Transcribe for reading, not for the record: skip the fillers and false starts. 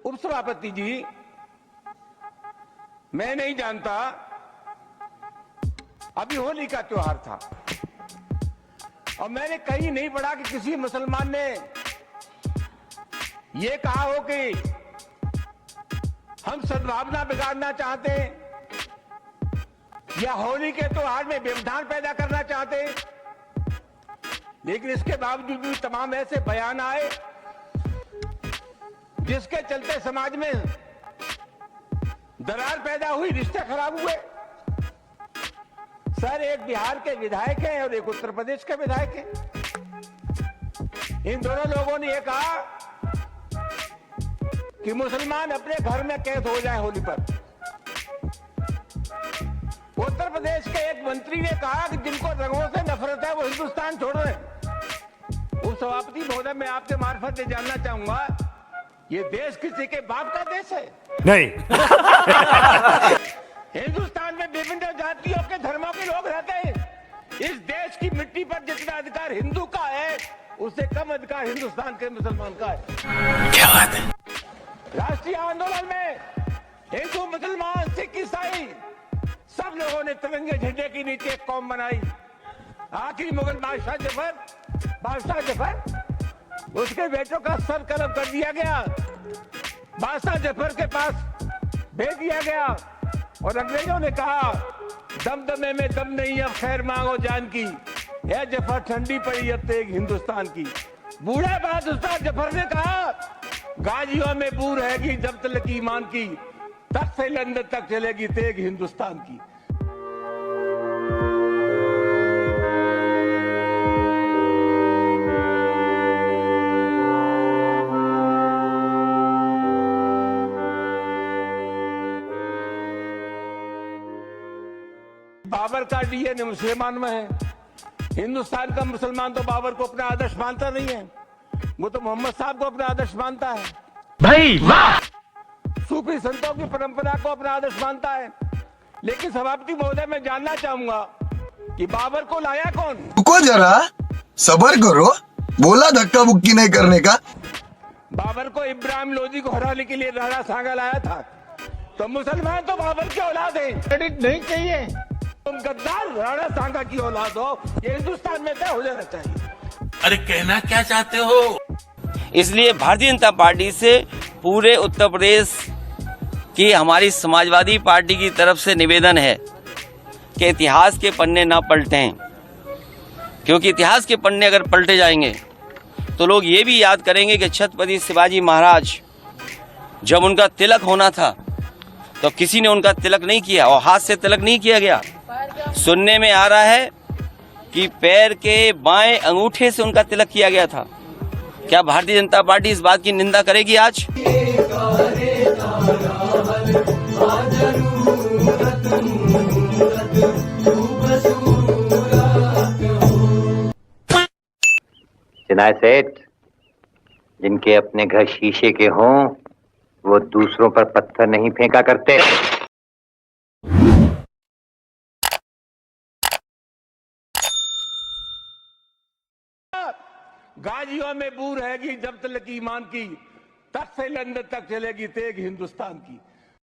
उपसभापति जी, मैं नहीं जानता, अभी होली का त्योहार था और मैंने कहीं नहीं पढ़ा कि किसी मुसलमान ने यह कहा हो कि हम सद्भावना बिगाड़ना चाहते हैं या होली के त्योहार में व्यवधान पैदा करना चाहते हैं। लेकिन इसके बावजूद भी तमाम ऐसे बयान आए जिसके चलते समाज में दरार पैदा हुई, रिश्ते खराब हुए। सर, एक बिहार के विधायक हैं और एक उत्तर प्रदेश के विधायक हैं। इन दोनों लोगों ने यह कहा कि मुसलमान अपने घर में कैद हो जाए होली पर। उत्तर प्रदेश के एक मंत्री ने कहा कि जिनको रंगों से नफरत है वो हिंदुस्तान छोड़ रहे हैं। उपसभापति महोदय, मैं आपके मार्फत से जानना चाहूंगा, ये देश किसी के बाप का देश है? नहीं। हिंदुस्तान में विभिन्न जातियों के धर्मों के लोग रहते हैं। इस देश की मिट्टी पर जितना अधिकार हिंदू का है, उससे कम अधिकार हिंदुस्तान के मुसलमान का है। क्या बात है? राष्ट्रीय आंदोलन में हिंदू, मुसलमान, सिख, ईसाई सब लोगों ने तिरंगे झंडे के नीचे एक कौम बनाई। आखिरी मुगल बादशाह जफर, उसके बेटों का सर कलम कर दिया गया, बादशाह जफर के पास भेज दिया गया और अंग्रेजों ने कहा, दमदमे में दम नहीं, अब खैर मांगो जान की, है जफर ठंडी पड़ी अब तेग हिंदुस्तान की। बूढ़े बहादुर जफर ने कहा, गाजियों में बूर रहेगी जब तक ईमान की, तक से लंदन तक चलेगी तेग हिंदुस्तान की। बाबर का डीएनए मुसलमान में है। हिंदुस्तान का मुसलमान तो बाबर को अपना आदर्श मानता नहीं है, वो तो मोहम्मद साहब को अपना आदर्श मानता है। भाई वाह! सूफी संतों की परंपरा को अपना आदर्श मानता है। लेकिन सभापति महोदय, मैं जानना चाहूंगा कि बाबर को लाया कौन? रुको जरा, सब्र करो, बोला धक्का मुक्की नहीं करने का। बाबर को इब्राहिम लोदी को हराने के लिए राणा सांगा लाया था, तो मुसलमान तो बाबर की औलाद है, क्रेडिट नहीं चाहिए। तुम गद्दार राणा सांगा की औलाद हो, ये हिंदुस्तान में तय हो जाना चाहिए। अरे कहना क्या चाहते हो? इसलिए भारतीय जनता पार्टी से पूरे उत्तर प्रदेश की हमारी समाजवादी पार्टी की तरफ से निवेदन है कि इतिहास के पन्ने ना पलटें, क्योंकि इतिहास के पन्ने अगर पलटे जाएंगे तो लोग ये भी याद करेंगे कि छत्रपति शिवाजी महाराज जब उनका तिलक होना था तो किसी ने उनका तिलक नहीं किया और हाथ से तिलक नहीं किया गया। सुनने में आ रहा है कि पैर के बाएं अंगूठे से उनका तिलक किया गया था। क्या भारतीय जनता पार्टी इस बात की निंदा करेगी आज? चिनाय सेठ, जिनके अपने घर शीशे के हों वो दूसरों पर पत्थर नहीं फेंका करते। गाजियों में बूर रहेगी जब तक ईमान की, तक से लंदन तक चलेगी तेग हिंदुस्तान की।